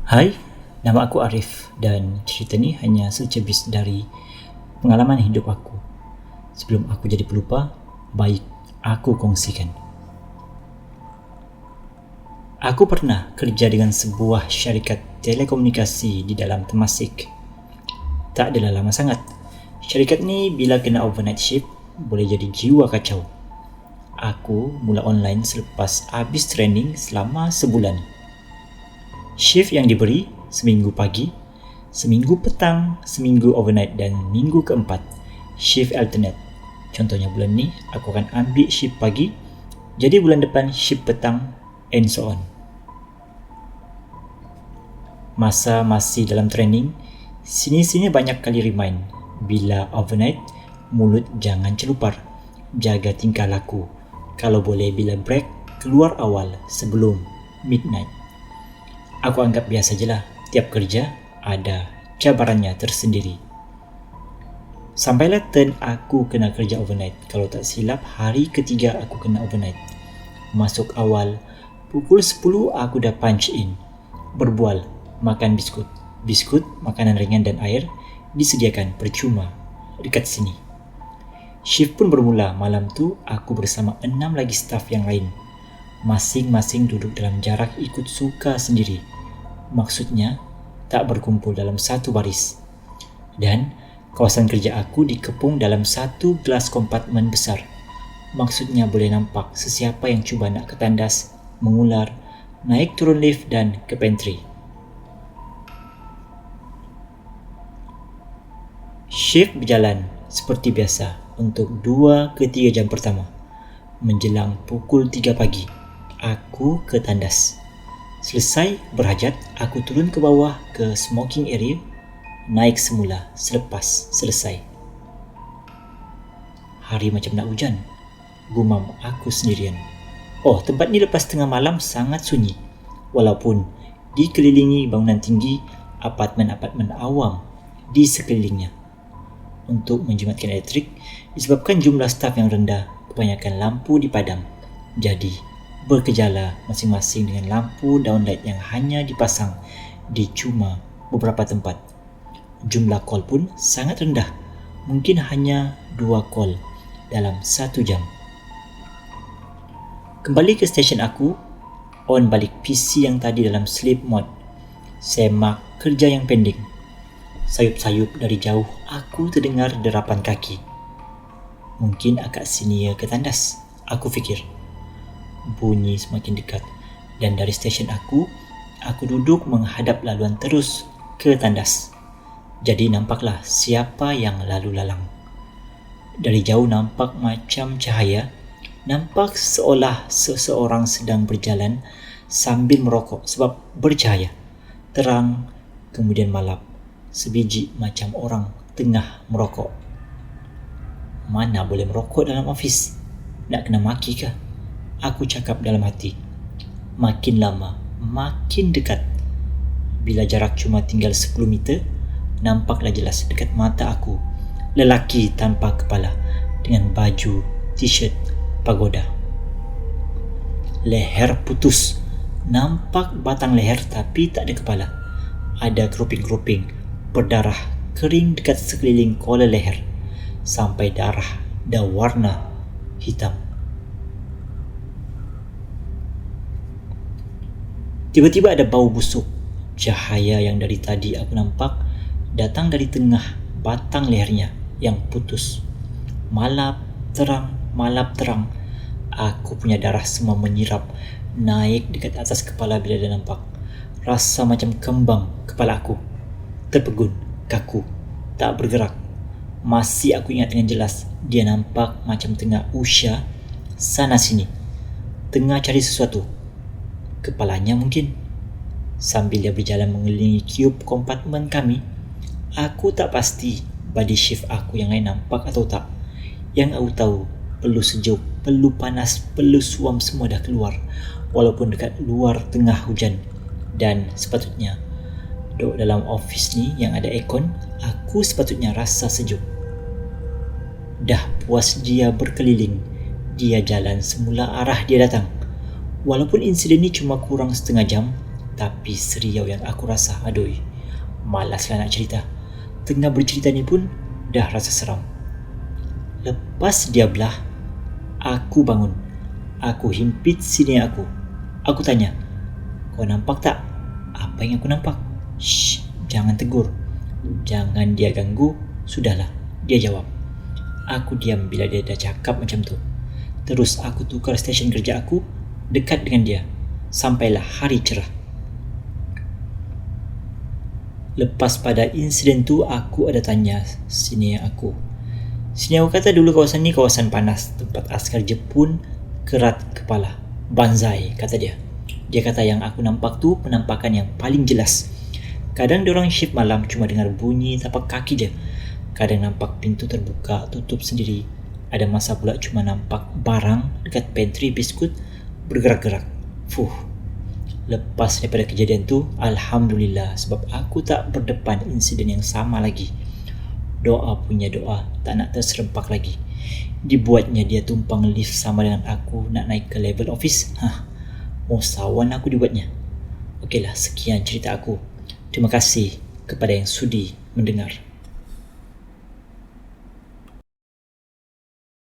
Hai, nama aku Arif dan cerita ni hanya secebis dari pengalaman hidup aku. Sebelum aku jadi pelupa, baik aku kongsikan. Aku pernah kerja dengan sebuah syarikat telekomunikasi di dalam Temasek. Tak adalah lama sangat. Syarikat ni bila kena overnight shift, boleh jadi jiwa kacau. Aku mula online selepas habis training selama sebulan. Shift yang diberi seminggu pagi, seminggu petang, seminggu overnight dan minggu keempat shift alternate. Contohnya bulan ni aku akan ambil shift pagi, jadi bulan depan shift petang and so on. Masa masih dalam training, sini-sini banyak kali remind, bila overnight mulut jangan celupar, jaga tingkah laku. Kalau boleh bila break, keluar awal sebelum midnight. Aku anggap biasa je lah, tiap kerja ada cabarannya tersendiri. Sampailah turn aku kena kerja overnight. Kalau tak silap, hari ketiga aku kena overnight. Masuk awal, pukul 10 aku dah punch in. Berbual, makan biskut. Biskut, makanan ringan dan air disediakan percuma dekat sini. Shift pun bermula. Malam tu aku bersama 6 lagi staf yang lain. Masing-masing duduk dalam jarak ikut suka sendiri. Maksudnya, tak berkumpul dalam satu baris. Dan kawasan kerja aku dikepung dalam satu gelas kompartmen besar. Maksudnya boleh nampak sesiapa yang cuba nak ke tandas, mengular, naik turun lift dan ke pantry. Shift berjalan seperti biasa untuk 2 ke 3 jam pertama. Menjelang pukul 3 pagi, aku ke tandas. Selesai berhajat, aku turun ke bawah ke smoking area, naik semula selepas selesai. Hari macam nak hujan, gumam aku sendirian. Oh, tempat ni lepas tengah malam sangat sunyi. Walaupun dikelilingi bangunan tinggi, apartmen-apartmen awam di sekelilingnya. Untuk menjimatkan elektrik, disebabkan jumlah staf yang rendah, kebanyakan lampu dipadam. Jadi, berkejala masing-masing dengan lampu downlight yang hanya dipasang di cuma beberapa tempat. Jumlah call pun sangat rendah, mungkin hanya 2 call dalam 1 jam. Kembali ke stesen aku, on balik PC yang tadi dalam sleep mode. Semak kerja yang pending. Sayup-sayup dari jauh aku terdengar derapan kaki. Mungkin akak senior ke tandas, aku fikir. Bunyi semakin dekat dan dari stesen aku duduk menghadap laluan terus ke tandas. Jadi nampaklah siapa yang lalu lalang. Dari jauh nampak macam cahaya, nampak seolah seseorang sedang berjalan sambil merokok sebab bercahaya. Terang, kemudian malap, sebiji macam orang tengah merokok. Mana boleh merokok dalam ofis? Nak kena maki kah? Aku cakap dalam hati. Makin lama, makin dekat. Bila jarak cuma tinggal 10 meter, nampaklah jelas dekat mata aku lelaki tanpa kepala dengan baju t-shirt pagoda. Leher putus. Nampak batang leher tapi tak ada kepala. Ada keroping-keroping berdarah kering dekat sekeliling kolor leher sampai darah dah warna hitam. Tiba-tiba ada bau busuk. Cahaya yang dari tadi aku nampak datang dari tengah batang lehernya yang putus. Malap terang. Aku punya darah semua menyirap naik dekat atas kepala bila dia nampak. Rasa macam kembang kepala aku. Terpegun, kaku, tak bergerak. Masih aku ingat dengan jelas, dia nampak macam tengah usah sana sini, tengah cari sesuatu. Kepalanya mungkin. Sambil dia berjalan mengelilingi kiub kompartmen kami, aku tak pasti body shift aku yang lain nampak atau tak. Yang aku tahu, peluh sejuk, peluh panas, peluh suam semua dah keluar. Walaupun dekat luar tengah hujan. Dan sepatutnya duduk dalam office ni yang ada aircon, aku sepatutnya rasa sejuk. Dah puas dia berkeliling, dia jalan semula arah dia datang. Walaupun insiden ni cuma kurang setengah jam, Tapi seriau yang aku rasa, aduh, malaslah nak cerita. Tengah bercerita ni pun dah rasa seram. Lepas dia belah, aku bangun. Aku himpit sini aku. Aku tanya, kau nampak tak? Apa yang aku nampak? Shh, jangan tegur. Jangan dia ganggu. Sudahlah, dia jawab. Aku diam bila dia dah cakap macam tu. Terus aku tukar stesen kerja aku dekat dengan dia. Sampailah hari cerah. Lepas pada insiden tu, aku ada tanya sini aku. Sini aku kata dulu kawasan ni kawasan panas, tempat askar Jepun kerat kepala. Banzai, kata dia. Dia kata yang aku nampak tu penampakan yang paling jelas. Kadang diorang shift malam cuma dengar bunyi tapak kaki je. Kadang nampak pintu terbuka, tutup sendiri. Ada masa pula cuma nampak barang dekat pantry biskut bergerak-gerak. Lepas daripada kejadian tu, Alhamdulillah, sebab aku tak berdepan insiden yang sama lagi. Doa punya doa tak nak terserempak lagi. Dibuatnya dia tumpang lift sama dengan aku nak naik ke level office. Musawan aku dibuatnya. Okeylah, sekian cerita aku. Terima kasih kepada yang sudi mendengar.